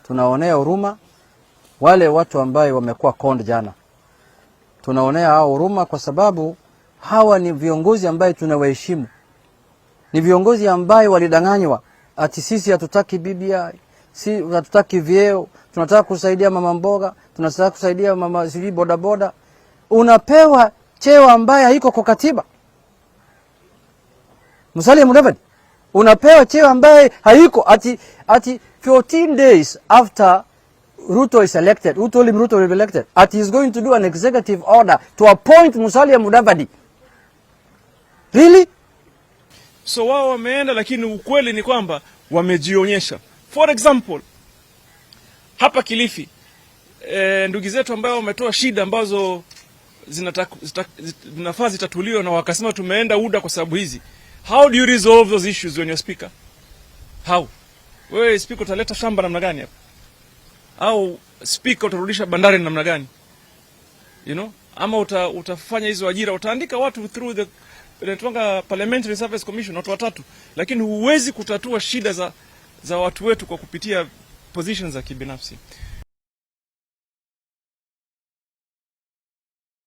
tunaonea huruma wale watu ambao wamekuwa conned jana. Tunaonea hao huruma kwa sababu hawa ni viongozi ambao tunawaheshimu. Ni viongozi ambao walidanganywa ati sisi hatutaki BBI, si hatutaki vyeo, tunataka kusaidia mama mboga, tunataka kusaidia mama sisi boda boda. Unapewa cheo ambaye haiko kwa katiba. Musalia Mudavadi unapewa cheo ambaye haiko ati 14 days after Ruto is elected. Who told him Ruto will be elected? He is going to do an executive order to appoint Musalia Mudavadi. Really? So wao wameenda, lakini ukweli ni kwamba wamejionyesha. For example, hapa Kilifi, ndugu zetu ambao wametoa shida ambazo zinafaa zitatuliwa na wakasema tumeenda UDA kwa sababu hizi. How do you resolve those issues when you're speaker? How? Wewe speaker utaleta shamba namna gani hapa? Au speaker utarudisha bandari namna gani? You know? Ama utafanya hizo ajira, utaandika watu through the Parliamentary Service Commission, watu watatu. Lakini huwezi kutatua shida za watu wetu kwa kupitia positions za kibinafsi.